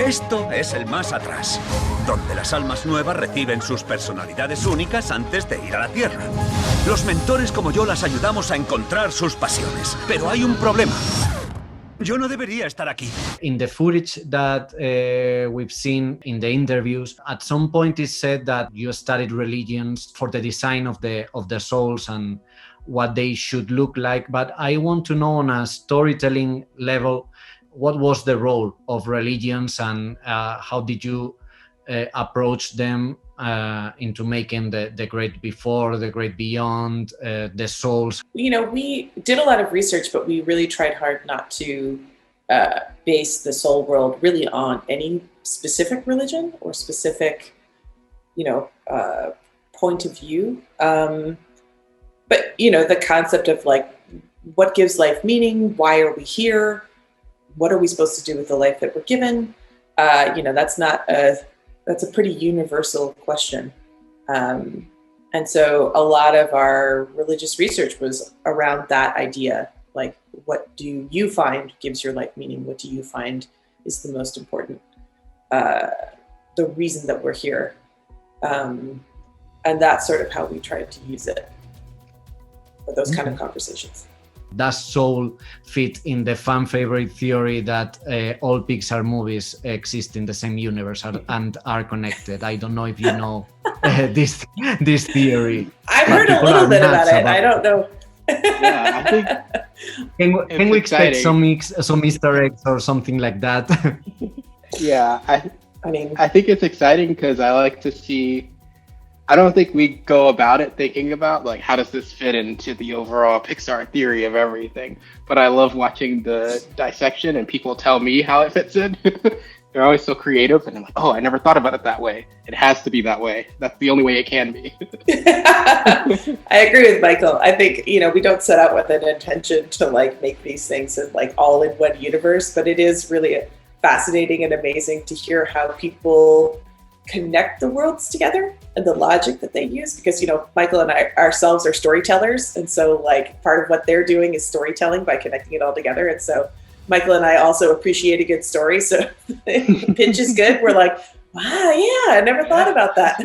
Esto es el Más Atrás, donde las almas nuevas reciben sus personalidades únicas antes de ir a la Tierra. Los mentores como yo las ayudamos a encontrar sus pasiones, pero hay un problema. Yo no debería estar aquí. In the footage that we've seen in the interviews, at some point it's said that you studied religions for the design of the souls and what they should look like. But I want to know on a storytelling level, what was the role of religions and how did you approach them into making the great before, the great beyond, the souls? You know, we did a lot of research, but we really tried hard not to base the soul world really on any specific religion or specific, point of view. But, the concept of like, what gives life meaning? Why are we here? What are we supposed to do with the life that we're given? That's a pretty universal question. And so a lot of our religious research was around that idea. Like, what do you find gives your life meaning? What do you find is the most important, the reason that we're here? And that's sort of how we tried to use it for those kind of conversations. Does soul fit in the fan favorite theory that all Pixar movies exist in the same universe and are connected? I don't know if you know this theory. I've heard a little bit about it. I don't know. Yeah, I think. Can we expect some Easter eggs or something like that? Yeah, I think it's exciting because I like to see. I don't think we go about it thinking about like how does this fit into the overall Pixar theory of everything. But I love watching the dissection and people tell me how it fits in. They're always so creative, and I'm like, oh, I never thought about it that way. It has to be that way. That's the only way it can be. I agree with Michael. I think, we don't set out with an intention to like make these things in like all in one universe, but it is really fascinating and amazing to hear how people connect the worlds together and the logic that they use, because Michael and I ourselves are storytellers, and so like part of what they're doing is storytelling by connecting it all together. And so Michael and I also appreciate a good story, so if pitch is good, we're like, wow, yeah, I never thought about that.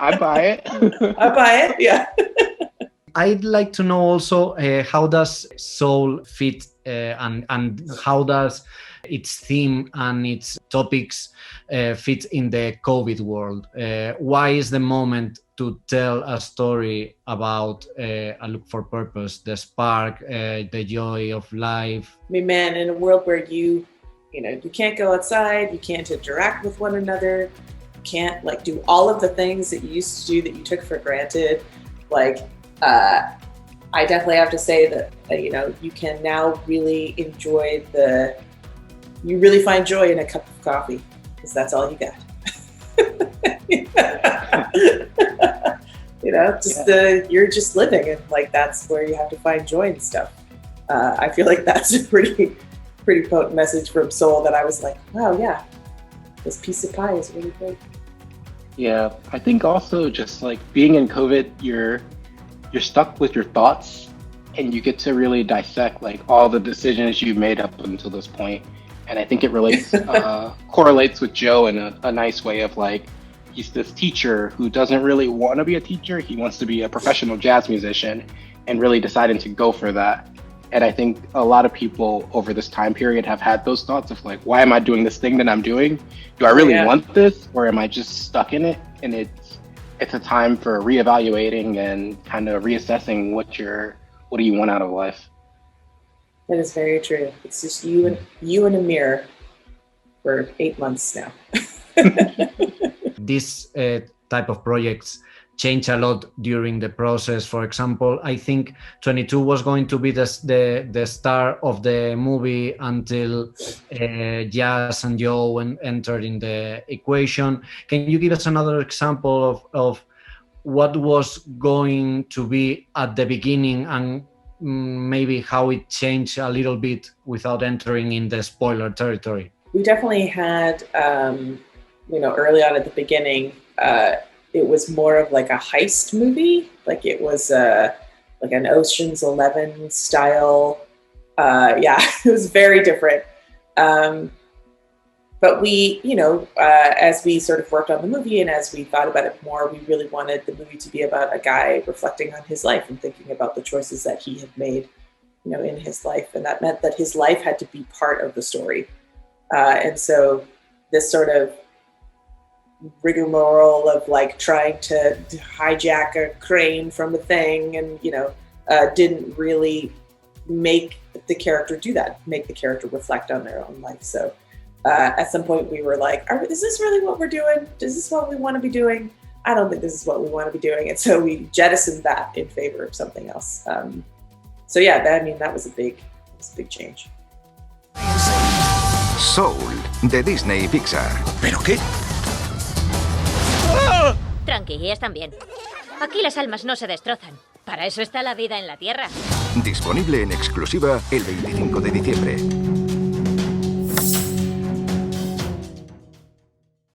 I buy it. Yeah. I'd like to know also how does soul fit and how does its theme and its topics fit in the COVID world? Why is the moment to tell a story about a look for purpose, the spark, the joy of life? I mean, man, in a world where you can't go outside, you can't interact with one another, you can't like do all of the things that you used to do that you took for granted. Like, I definitely have to say that, you can now really enjoy you really find joy in a cup of coffee, because that's all you got. You're just living, and like that's where you have to find joy and stuff. I feel like that's a pretty potent message from Soul that I was like, wow, yeah, this piece of pie is really great. Yeah, I think also just like being in COVID, you're stuck with your thoughts, and you get to really dissect like all the decisions you made up until this point. And I think it correlates with Joe in a nice way of like, he's this teacher who doesn't really want to be a teacher. He wants to be a professional jazz musician and really deciding to go for that. And I think a lot of people over this time period have had those thoughts of like, why am I doing this thing that I'm doing? Do I really want this, or am I just stuck in it? And it's a time for reevaluating and kind of reassessing what do you want out of life. That is very true. It's just you in a mirror for 8 months now. This type of projects change a lot during the process. For example, I think 22 was going to be the star of the movie until Jazz and Joe entered in the equation. Can you give us another example of what was going to be at the beginning and maybe how it changed a little bit without entering in the spoiler territory? We definitely had, early on at the beginning, it was more of like a heist movie. Like it was like an Ocean's 11 style. It was very different. But we, as we sort of worked on the movie and as we thought about it more, we really wanted the movie to be about a guy reflecting on his life and thinking about the choices that he had made, in his life. And that meant that his life had to be part of the story. And so this sort of rigmarole of like trying to hijack a crane from a thing and, didn't really make the character do that, make the character reflect on their own life. So at some point we were like, is this really what we're doing? Is this what we want to be doing? I don't think this is what we want to be doing. And so we jettisoned that in favor of something else. So yeah, that was a big change. Soul, de Disney y Pixar. ¿Pero qué? Tranqui, están bien. Aquí las almas no se destrozan. Para eso está la vida en la Tierra. Disponible en exclusiva el 25 de diciembre.